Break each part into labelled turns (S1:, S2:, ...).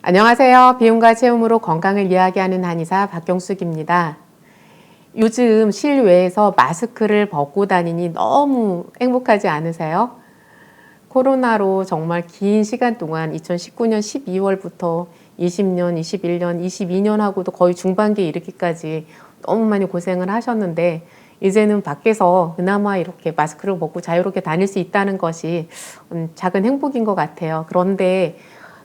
S1: 안녕하세요. 비움과 체험으로 건강을 이야기하는 한의사 박경숙입니다. 요즘 실외에서 마스크를 벗고 다니니 너무 행복하지 않으세요? 코로나로 정말 긴 시간 동안 2019년 12월부터 20년, 21년, 22년 하고도 거의 중반기에 이르기까지 너무 많이 고생을 하셨는데 이제는 밖에서 그나마 이렇게 마스크를 벗고 자유롭게 다닐 수 있다는 것이 작은 행복인 것 같아요. 그런데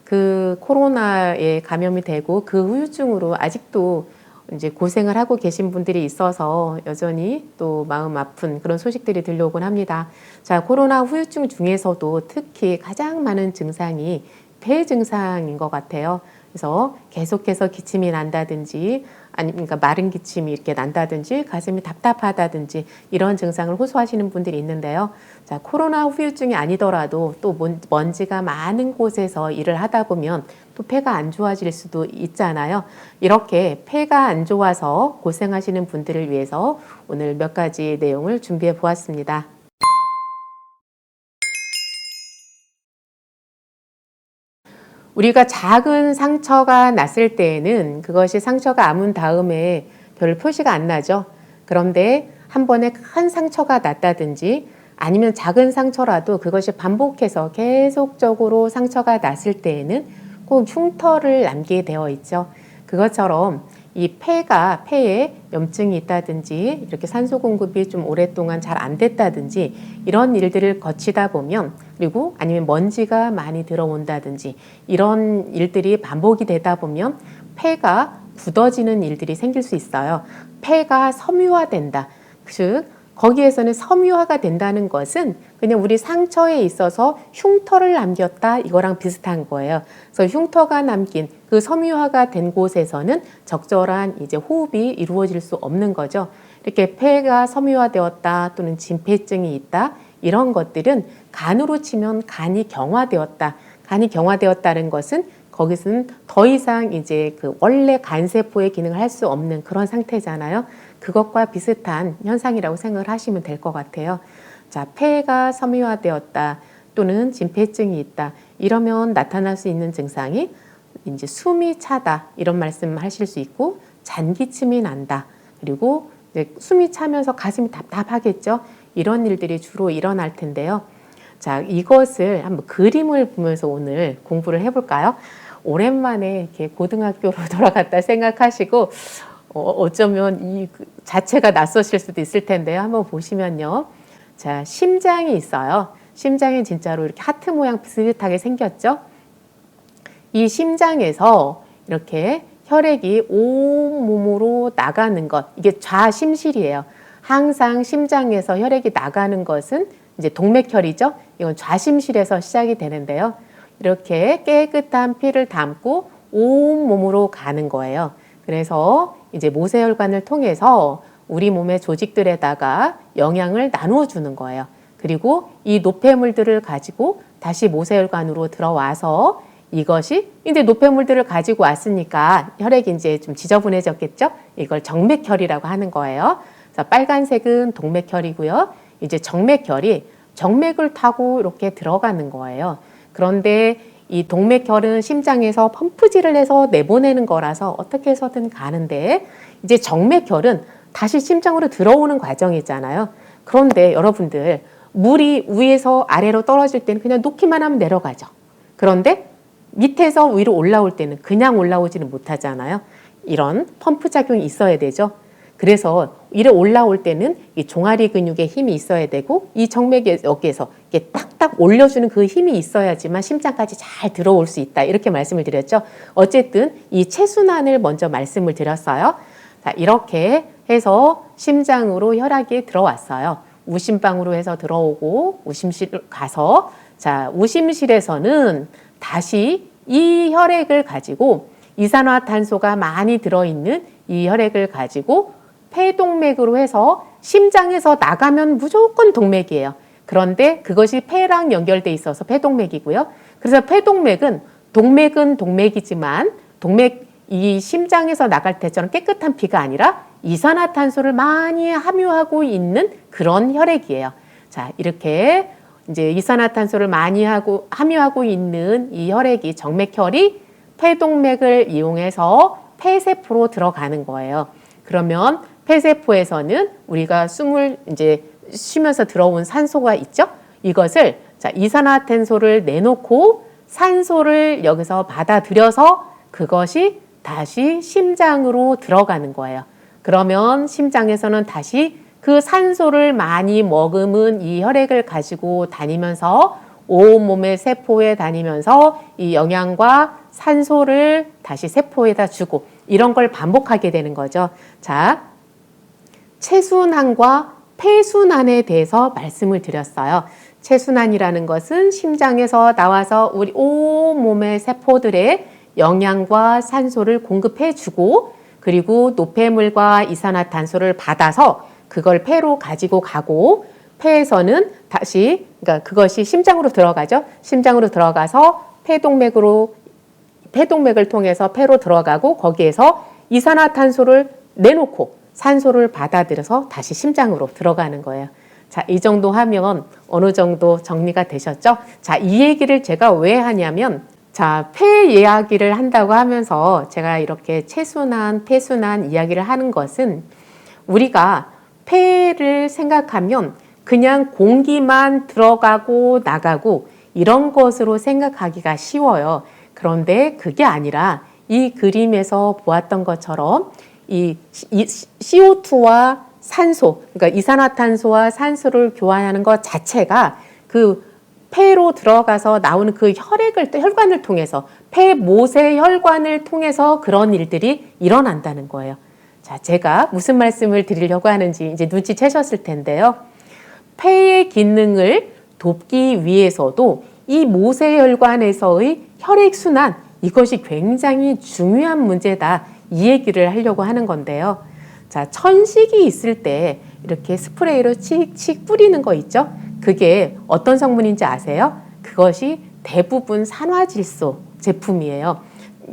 S1: 그 코로나에 감염이 되고 그 후유증으로 아직도 이제 고생을 하고 계신 분들이 있어서 여전히 또 마음 아픈 그런 소식들이 들려오곤 합니다. 자, 코로나 후유증 중에서도 특히 가장 많은 증상이 폐 증상인 것 같아요. 그래서 계속해서 기침이 난다든지 아니면 그러니까 마른 기침이 이렇게 난다든지 가슴이 답답하다든지 이런 증상을 호소하시는 분들이 있는데요. 자, 코로나 후유증이 아니더라도 또 먼지가 많은 곳에서 일을 하다 보면 또 폐가 안 좋아질 수도 있잖아요. 이렇게 폐가 안 좋아서 고생하시는 분들을 위해서 오늘 몇 가지 내용을 준비해 보았습니다. 우리가 작은 상처가 났을 때에는 그것이 상처가 아문 다음에 별 표시가 안 나죠. 그런데 한 번에 큰 상처가 났다든지 아니면 작은 상처라도 그것이 반복해서 계속적으로 상처가 났을 때에는 꼭 흉터를 남게 되어 있죠. 그것처럼 이 폐에 염증이 있다든지 이렇게 산소 공급이 좀 오랫동안 잘 안 됐다든지 이런 일들을 거치다 보면 그리고 아니면 먼지가 많이 들어온다든지 이런 일들이 반복이 되다 보면 폐가 굳어지는 일들이 생길 수 있어요. 폐가 섬유화된다. 즉 거기에서는 섬유화가 된다는 것은 그냥 우리 상처에 있어서 흉터를 남겼다 이거랑 비슷한 거예요. 그래서 흉터가 남긴 그 섬유화가 된 곳에서는 적절한 이제 호흡이 이루어질 수 없는 거죠. 이렇게 폐가 섬유화되었다 또는 진폐증이 있다 이런 것들은 간으로 치면 간이 경화되었다. 간이 경화되었다는 것은 거기서는 더 이상 이제 그 원래 간세포의 기능을 할 수 없는 그런 상태잖아요. 그것과 비슷한 현상이라고 생각을 하시면 될 것 같아요. 자, 폐가 섬유화되었다 또는 진폐증이 있다. 이러면 나타날 수 있는 증상이 이제 숨이 차다 이런 말씀하실 수 있고 잔기침이 난다. 그리고 이제 숨이 차면서 가슴이 답답하겠죠. 이런 일들이 주로 일어날 텐데요. 자, 이것을 한번 그림을 보면서 오늘 공부를 해볼까요? 오랜만에 이렇게 고등학교로 돌아갔다 생각하시고 어쩌면 이 자체가 낯서실 수도 있을 텐데요. 한번 보시면요. 자, 심장이 있어요. 심장이 진짜로 이렇게 하트 모양 비슷하게 생겼죠? 이 심장에서 이렇게 혈액이 온몸으로 나가는 것, 이게 좌심실이에요. 항상 심장에서 혈액이 나가는 것은 이제 동맥혈이죠. 이건 좌심실에서 시작이 되는데요. 이렇게 깨끗한 피를 담고 온몸으로 가는 거예요. 그래서 이제 모세혈관을 통해서 우리 몸의 조직들에다가 영양을 나누어 주는 거예요. 그리고 이 노폐물들을 가지고 다시 모세혈관으로 들어와서 이것이 이제 노폐물들을 가지고 왔으니까 혈액이 이제 좀 지저분해졌겠죠? 이걸 정맥혈이라고 하는 거예요. 그래서 빨간색은 동맥혈이고요. 이제 정맥혈이 정맥을 타고 이렇게 들어가는 거예요. 그런데 이 동맥혈은 심장에서 펌프질을 해서 내보내는 거라서 어떻게 해서든 가는데 이제 정맥혈은 다시 심장으로 들어오는 과정이잖아요. 그런데 여러분들 물이 위에서 아래로 떨어질 때는 그냥 놓기만 하면 내려가죠. 그런데 밑에서 위로 올라올 때는 그냥 올라오지는 못하잖아요. 이런 펌프 작용이 있어야 되죠. 그래서 이래 올라올 때는 이 종아리 근육에 힘이 있어야 되고 이 정맥 여기에서 이렇게 딱딱 올려주는 그 힘이 있어야지만 심장까지 잘 들어올 수 있다. 이렇게 말씀을 드렸죠. 어쨌든 이 체순환을 먼저 말씀을 드렸어요. 자, 이렇게 해서 심장으로 혈액이 들어왔어요. 우심방으로 해서 들어오고 우심실 가서 자, 우심실에서는 다시 이 혈액을 가지고 이산화탄소가 많이 들어있는 이 혈액을 가지고 폐동맥으로 해서 심장에서 나가면 무조건 동맥이에요. 그런데 그것이 폐랑 연결돼 있어서 폐동맥이고요. 그래서 폐동맥은 동맥은 동맥이지만 이 심장에서 나갈 때처럼 깨끗한 피가 아니라 이산화탄소를 많이 함유하고 있는 그런 혈액이에요. 자, 이렇게 이제 이산화탄소를 많이 함유하고 있는 이 혈액이 정맥혈이 폐동맥을 이용해서 폐세포로 들어가는 거예요. 그러면 폐세포에서는 우리가 숨을 이제 쉬면서 들어온 산소가 있죠? 이것을 자, 이산화탄소를 내놓고 산소를 여기서 받아들여서 그것이 다시 심장으로 들어가는 거예요. 그러면 심장에서는 다시 그 산소를 많이 머금은 이 혈액을 가지고 다니면서 온몸의 세포에 다니면서 이 영양과 산소를 다시 세포에다 주고 이런 걸 반복하게 되는 거죠. 자, 체순환과 폐순환에 대해서 말씀을 드렸어요. 체순환이라는 것은 심장에서 나와서 우리 온몸의 세포들의 영양과 산소를 공급해 주고 그리고 노폐물과 이산화탄소를 받아서 그걸 폐로 가지고 가고 폐에서는 다시 그러니까 그것이 심장으로 들어가죠. 심장으로 들어가서 폐동맥을 통해서 폐로 들어가고 거기에서 이산화탄소를 내놓고 산소를 받아들여서 다시 심장으로 들어가는 거예요. 자, 이 정도 하면 어느 정도 정리가 되셨죠? 자, 이 얘기를 제가 왜 하냐면 자, 폐 이야기를 한다고 하면서 제가 이렇게 체순환, 폐순환 이야기를 하는 것은 우리가 폐를 생각하면 그냥 공기만 들어가고 나가고 이런 것으로 생각하기가 쉬워요. 그런데 그게 아니라 이 그림에서 보았던 것처럼 이 CO2와 산소, 그러니까 이산화탄소와 산소를 교환하는 것 자체가 그 폐로 들어가서 나오는 그 혈관을 통해서 폐 모세 혈관을 통해서 그런 일들이 일어난다는 거예요. 자, 제가 무슨 말씀을 드리려고 하는지 이제 눈치채셨을 텐데요. 폐의 기능을 돕기 위해서도 이 모세혈관에서의 혈액순환 이것이 굉장히 중요한 문제다. 이 얘기를 하려고 하는 건데요. 자, 천식이 있을 때 이렇게 스프레이로 칙칙 뿌리는 거 있죠? 그게 어떤 성분인지 아세요? 그것이 대부분 산화질소 제품이에요.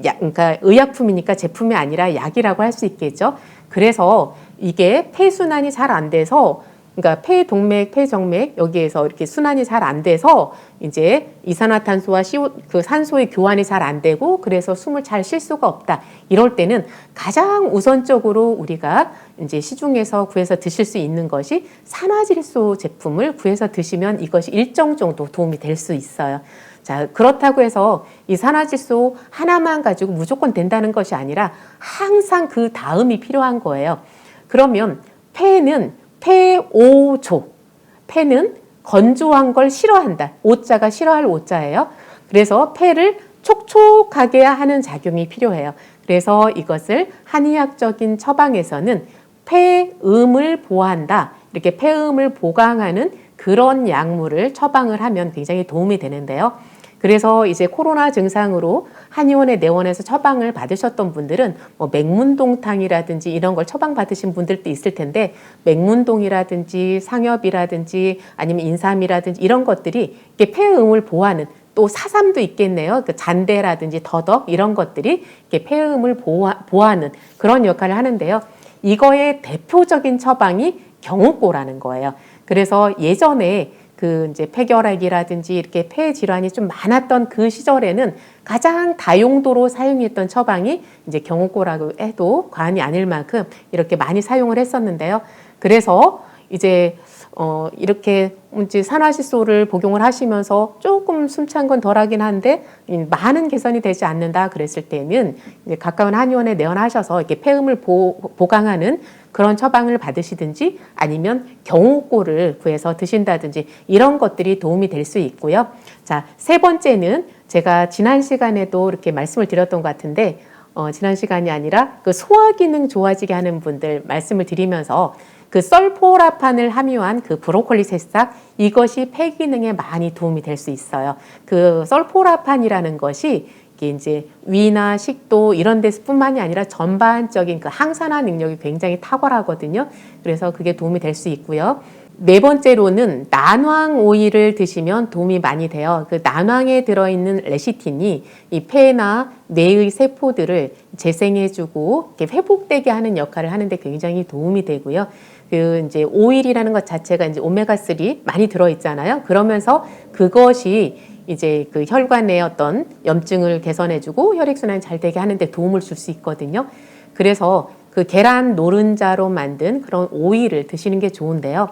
S1: 그러니까 의약품이니까 제품이 아니라 약이라고 할 수 있겠죠. 그래서 이게 폐순환이 잘 안 돼서 그러니까 폐동맥, 폐정맥 여기에서 이렇게 순환이 잘 안 돼서 이제 이산화탄소와 그 산소의 교환이 잘 안 되고 그래서 숨을 잘 쉴 수가 없다. 이럴 때는 가장 우선적으로 우리가 이제 시중에서 구해서 드실 수 있는 것이 산화질소 제품을 구해서 드시면 이것이 일정 정도 도움이 될 수 있어요. 자, 그렇다고 해서 이 산화질소 하나만 가지고 무조건 된다는 것이 아니라 항상 그 다음이 필요한 거예요. 그러면 폐는 폐오조. 폐는 건조한 걸 싫어한다. 오자가 싫어할 오자예요. 그래서 폐를 촉촉하게 하는 작용이 필요해요. 그래서 이것을 한의학적인 처방에서는 폐음을 보호한다. 이렇게 폐음을 보강하는 그런 약물을 처방을 하면 굉장히 도움이 되는데요. 그래서 이제 코로나 증상으로 한의원에 내원해서 처방을 받으셨던 분들은 뭐 맹문동탕이라든지 이런 걸 처방받으신 분들도 있을 텐데 맹문동이라든지 상엽이라든지 아니면 인삼이라든지 이런 것들이 이렇게 폐음을 보호하는 또 사삼도 있겠네요. 그 잔대라든지 더덕 이런 것들이 이렇게 폐음을 보호하는 그런 역할을 하는데요. 이거의 대표적인 처방이 경옥고라는 거예요. 그래서 예전에 그 이제 폐결핵이라든지 이렇게 폐 질환이 좀 많았던 그 시절에는 가장 다용도로 사용했던 처방이 이제 경옥고라고 해도 과언이 아닐 만큼 이렇게 많이 사용을 했었는데요. 그래서 이제 이렇게 이제 산화질소를 복용을 하시면서 조금 숨찬 건 덜하긴 한데 많은 개선이 되지 않는다 그랬을 때는 이제 가까운 한의원에 내원하셔서 이렇게 폐음을 보강하는 그런 처방을 받으시든지 아니면 경옥고를 구해서 드신다든지 이런 것들이 도움이 될 수 있고요. 자, 세 번째는 제가 지난 시간에도 이렇게 말씀을 드렸던 것 같은데 지난 시간이 아니라 그 소화 기능 좋아지게 하는 분들 말씀을 드리면서 그 설포라판을 함유한 그 브로콜리 새싹 이것이 폐 기능에 많이 도움이 될 수 있어요. 그 설포라판이라는 것이 이제 위나 식도 이런 데서뿐만이 아니라 전반적인 그 항산화 능력이 굉장히 탁월하거든요. 그래서 그게 도움이 될 수 있고요. 네 번째로는 난황 오일을 드시면 도움이 많이 돼요. 그 난황에 들어있는 레시틴이 이 폐나 뇌의 세포들을 재생해주고 이렇게 회복되게 하는 역할을 하는데 굉장히 도움이 되고요. 그 이제 오일이라는 것 자체가 이제 오메가3 많이 들어있잖아요. 그러면서 그것이 이제 그 혈관의 어떤 염증을 개선해주고 혈액순환 잘 되게 하는데 도움을 줄 수 있거든요. 그래서 그 계란 노른자로 만든 그런 오이를 드시는 게 좋은데요.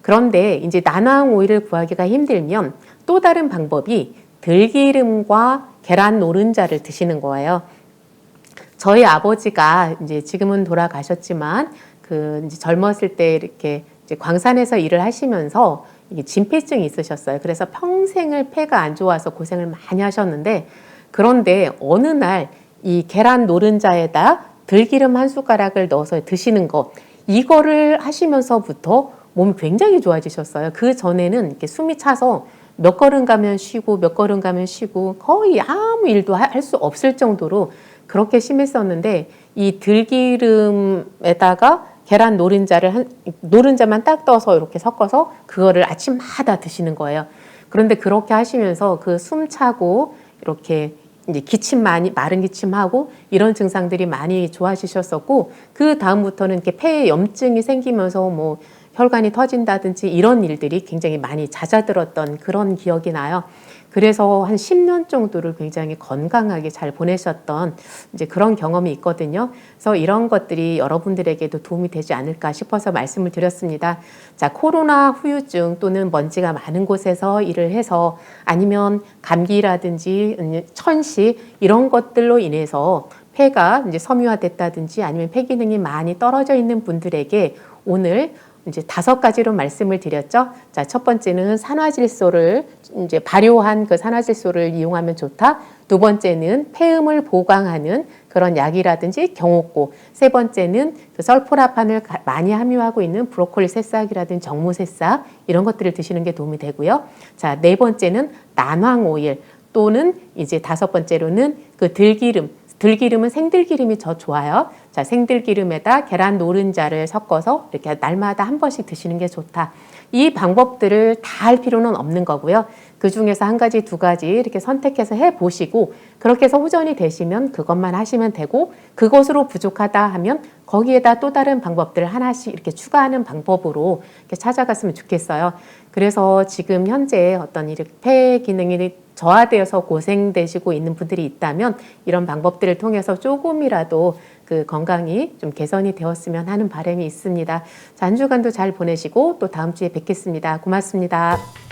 S1: 그런데 이제 난황 오이를 구하기가 힘들면 또 다른 방법이 들기름과 계란 노른자를 드시는 거예요. 저희 아버지가 이제 지금은 돌아가셨지만 그 이제 젊었을 때 이렇게 이제 광산에서 일을 하시면서 이게 진폐증이 있으셨어요. 그래서 평생을 폐가 안 좋아서 고생을 많이 하셨는데 그런데 어느 날 이 계란 노른자에다 들기름 한 숟가락을 넣어서 드시는 거 이거를 하시면서부터 몸이 굉장히 좋아지셨어요. 그 전에는 이렇게 숨이 차서 몇 걸음 가면 쉬고 몇 걸음 가면 쉬고 거의 아무 일도 할 수 없을 정도로 그렇게 심했었는데 이 들기름에다가 계란 노른자만 딱 떠서 이렇게 섞어서 그거를 아침마다 드시는 거예요. 그런데 그렇게 하시면서 그 숨 차고 이렇게 이제 마른 기침하고 이런 증상들이 많이 좋아지셨었고 그 다음부터는 이렇게 폐에 염증이 생기면서 뭐 혈관이 터진다든지 이런 일들이 굉장히 많이 잦아들었던 그런 기억이 나요. 그래서 한 10년 정도를 굉장히 건강하게 잘 보내셨던 이제 그런 경험이 있거든요. 그래서 이런 것들이 여러분들에게도 도움이 되지 않을까 싶어서 말씀을 드렸습니다. 자, 코로나 후유증 또는 먼지가 많은 곳에서 일을 해서 아니면 감기라든지 천식 이런 것들로 인해서 폐가 이제 섬유화됐다든지 아니면 폐 기능이 많이 떨어져 있는 분들에게 오늘 이제 5가지로 말씀을 드렸죠. 자, 첫 번째는 산화질소를 이제 발효한 그 산화질소를 이용하면 좋다. 두 번째는 폐음을 보강하는 그런 약이라든지 경옥고. 세 번째는 그 설포라판을 많이 함유하고 있는 브로콜리 새싹이라든지 정무 새싹 이런 것들을 드시는 게 도움이 되고요. 자, 네 번째는 난황 오일 또는 이제 5번째로는 그 들기름. 들기름은 생들기름이 더 좋아요. 자, 생들기름에다 계란 노른자를 섞어서 이렇게 날마다 한 번씩 드시는 게 좋다. 이 방법들을 다 할 필요는 없는 거고요. 그 중에서 1가지, 2가지 이렇게 선택해서 해보시고 그렇게 해서 호전이 되시면 그것만 하시면 되고 그것으로 부족하다 하면 거기에다 또 다른 방법들을 하나씩 이렇게 추가하는 방법으로 이렇게 찾아갔으면 좋겠어요. 그래서 지금 현재 어떤 이렇게 폐 기능이 저하되어서 고생되시고 있는 분들이 있다면 이런 방법들을 통해서 조금이라도 그 건강이 좀 개선이 되었으면 하는 바람이 있습니다. 자, 한 주간도 잘 보내시고 또 다음 주에 뵙겠습니다. 고맙습니다.